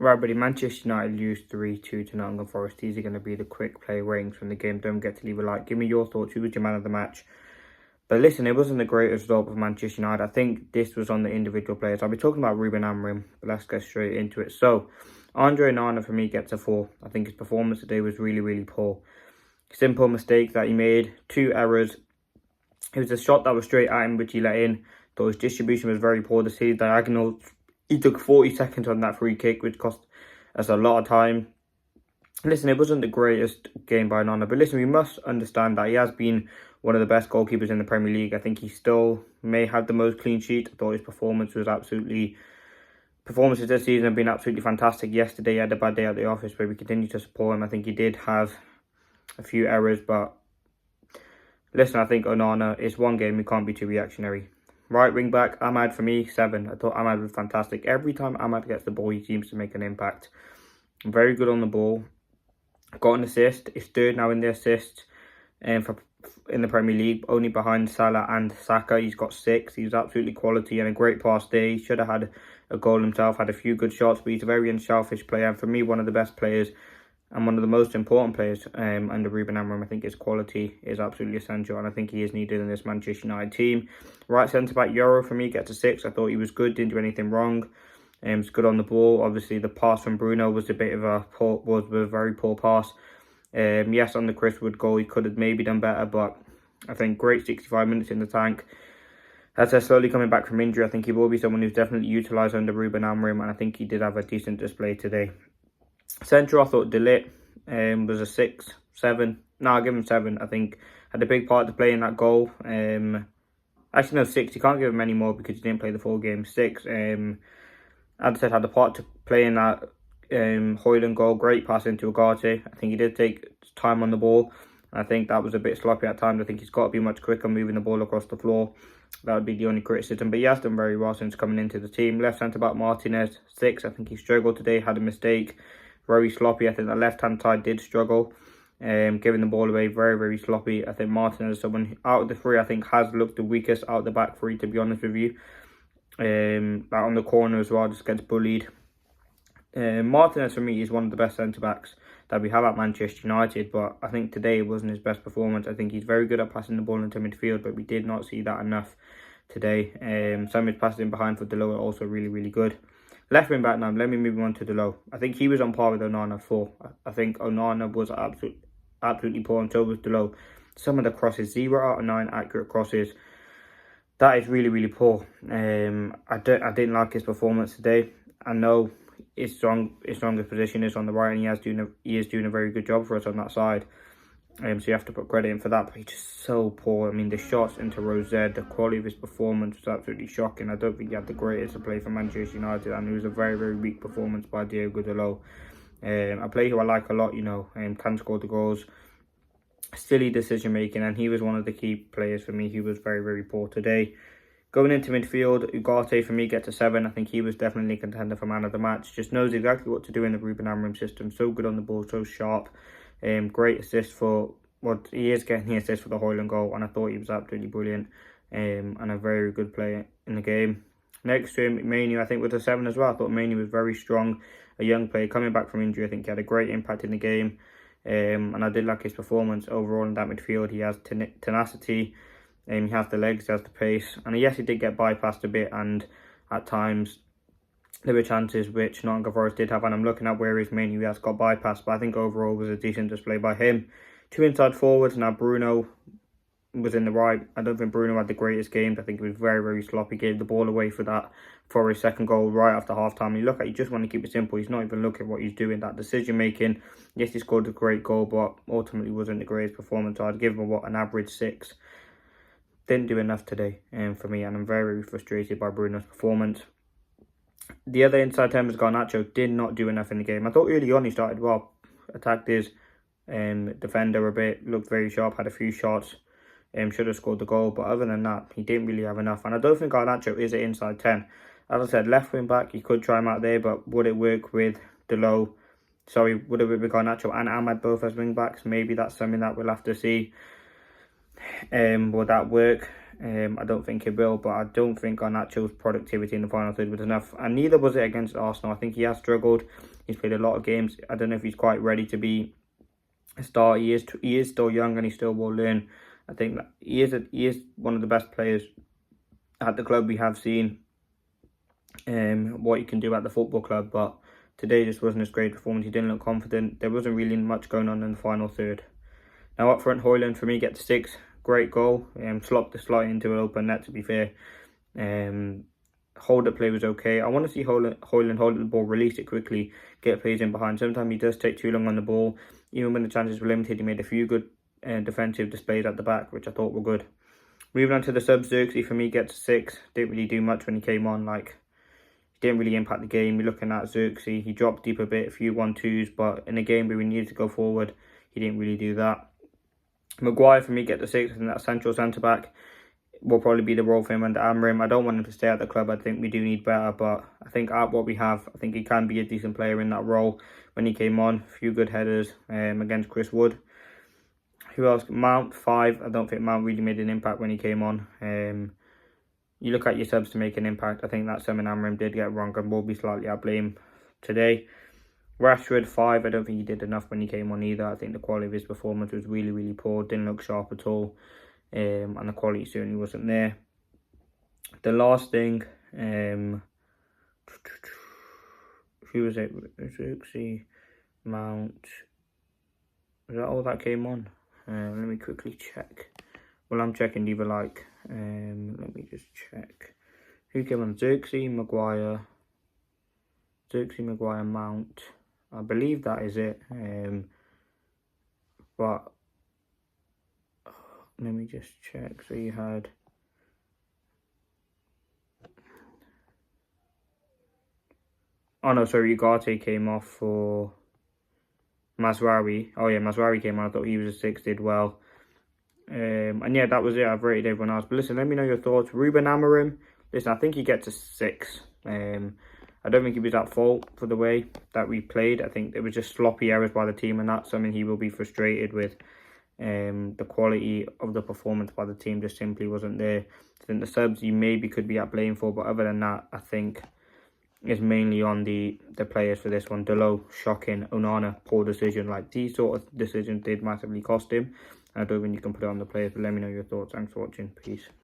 Right, buddy, Manchester United lose 3-2 to Nottingham Forest. These are going to be the quick play ratings from the game. Don't forget to leave a like. Give me your thoughts. Who was your man of the match? But listen, it wasn't the greatest result for Manchester United. I think this was on the individual players. I'll be talking about Ruben Amorim, but let's get straight into it. So, Andre Onana for me gets a 4. I think his performance today was really, really poor. Simple mistake that he made. 2 errors. It was a shot that was straight at him, which he let in. Though his distribution was very poor. The seed diagonal, he took 40 seconds on that free kick, which cost us a lot of time. Listen, it wasn't the greatest game by Onana, but listen, we must understand that he has been one of the best goalkeepers in the Premier League. I think he still may have the most clean sheet. I thought his performances this season have been absolutely fantastic. Yesterday he had a bad day at the office, but we continue to support him. I think he did have a few errors, but listen, I think Onana is one game, we can't be too reactionary. Right wing back, Ahmad for me, 7. I thought Ahmad was fantastic. Every time Ahmad gets the ball, he seems to make an impact. Very good on the ball. Got an assist. He's third now in the assists in the Premier League, only behind Salah and Saka. He's got 6. He's absolutely quality and a great pass there. He should have had a goal himself, had a few good shots, but he's a very unselfish player. And for me, one of the best players and one of the most important players under Ruben Amorim. I think his quality is absolutely essential, and I think he is needed in this Manchester United team. Right centre-back, Euro, for me, gets a 6. I thought he was good, didn't do anything wrong. Was good on the ball. Obviously, the pass from Bruno was a very poor pass. Yes, on the Chris Wood goal, he could have maybe done better, but I think great 65 minutes in the tank. As they're slowly coming back from injury, I think he will be someone who's definitely utilised under Ruben Amorim, and I think he did have a decent display today. Central, I thought De Ligt was a 6, 7. No, I'll give him 7. I think had a big part to play in that goal. Actually, no, 6. You can't give him any more because he didn't play the full game. 6. As I said, had a part to play in that Højlund goal. Great pass into Ugarte. I think he did take time on the ball. I think that was a bit sloppy at times. I think he's got to be much quicker moving the ball across the floor. That would be the only criticism. But he has done very well since coming into the team. Left centre-back Martinez, 6. I think he struggled today, had a mistake. Very sloppy. I think the left-hand side did struggle. Giving the ball away, very, very sloppy. I think Martinez is someone, out of the 3, I think has looked the weakest out of the back 3, to be honest with you. On the corner as well, just gets bullied. Martinez for me is one of the best centre-backs that we have at Manchester United, but I think today it wasn't his best performance. I think he's very good at passing the ball into midfield, but we did not see that enough today. Some of his passes in behind for Delo are also really, really good. Left wing back now, let me move on to Delo. I think he was on par with Onana 4. I think Onana was absolutely poor, and so was Delo. Some of the crosses, 0 out of 9 accurate crosses. That is really, really poor. I didn't like his performance today. I know his strongest position is on the right, and he is doing a very good job for us on that side. So you have to put credit in for that, but he's just so poor. I mean, the shots into Rose, the quality of his performance was absolutely shocking. I don't think he had the greatest to play for Manchester United, and it was a very, very weak performance by Diogo Dalot. A player who I like a lot, can score the goals. Silly decision making, and he was one of the key players for me. He was very, very poor today. Going into midfield, Ugarte for me gets a 7. I think he was definitely a contender for man of the match. Just knows exactly what to do in the Ruben Amorim system. So good on the ball, so sharp. Great assist for what he is getting the assist for the Højlund goal, and I thought he was absolutely brilliant and a very good player in the game. Next to him, Mainoo, I think, with a 7 as well. I thought Mainoo was very strong, a young player coming back from injury. I think he had a great impact in the game, and I did like his performance overall in that midfield. He has tenacity, he has the legs, he has the pace, and yes, he did get bypassed a bit, and at times there were chances which Nottingham Forest did have, and I'm looking at where his Mainoo has got bypassed, but I think overall was a decent display by him. 2 inside forwards. Now Bruno was in the right. I don't think Bruno had the greatest game. I think he was very, very sloppy. Gave the ball away for his second goal right after half time. You just want to keep it simple. He's not even looking at what he's doing. That decision making. Yes, he scored a great goal, but ultimately wasn't the greatest performance. So I'd give him an average 6. Didn't do enough today for me, and I'm very, very frustrated by Bruno's performance. The other inside 10 was Garnacho. Did not do enough in the game. I thought early on he started well. Attacked his defender a bit. Looked very sharp. Had a few shots. Should have scored the goal. But other than that, he didn't really have enough. And I don't think Garnacho is an inside 10. As I said, left wing back, you could try him out there. But would it work with Dalot? Sorry, would it work with Garnacho and Ahmad both as wing backs? Maybe that's something that we'll have to see. Will that work? I don't think he will, but I don't think Garnacho's productivity in the final third was enough, and neither was it against Arsenal. I think he has struggled. He's played a lot of games. I don't know if he's quite ready to be a star. He is still young, and he still will learn. I think that he is one of the best players at the club we have seen. What he can do at the football club, but today just wasn't as great a performance. He didn't look confident. There wasn't really much going on in the final third. Now up front, Højlund for me gets 6. Great goal. Slopped the slot into an open net, to be fair. Hold up play was okay. I want to see Højlund hold the ball, release it quickly, get players in behind. Sometimes he does take too long on the ball. Even when the chances were limited, he made a few good defensive displays at the back, which I thought were good. Moving on to the subs, Xerxes for me gets 6. Didn't really do much when he came on. Didn't really impact the game. You're looking at Xerxes. He dropped deep a bit, a few 1-2s, but in a game where we needed to go forward, he didn't really do that. Maguire for me gets a 6. I think that central centre-back will probably be the role for him under Amorim. I don't want him to stay at the club. I think we do need better, but I think at what we have, I think he can be a decent player in that role. When he came on, a few good headers against Chris Wood. Who else? Mount, 5. I don't think Mount really made an impact when he came on. You look at your subs to make an impact. I think that's something Amorim did get wrong and will be slightly at blame today. Rashford, 5. I don't think he did enough when he came on either. I think the quality of his performance was really, really poor. Didn't look sharp at all. And the quality certainly wasn't there. The last thing, who was it? Xerxes, Mount. Was that all that came on? Let me quickly check. Well, I'm checking either let me just check. Who came on? Xerxes, Maguire, Mount. I believe that is it. But let me just check. So you had Ugarte came off for Mazraoui. Oh yeah, Mazraoui came on. I thought he was a 6, did well. And yeah, that was it. I've rated everyone else. But listen, let me know your thoughts. Ruben Amorim, listen, I think he gets a 6. I don't think he was at fault for the way that we played. I think it was just sloppy errors by the team, and that's something he will be frustrated with. The quality of the performance by the team just simply wasn't there. I think the subs you maybe could be at blame for, but other than that, I think it's mainly on the players for this one. Delo, shocking. Onana, poor decision. These sort of decisions did massively cost him. I don't think you can put it on the players, but let me know your thoughts. Thanks for watching. Peace.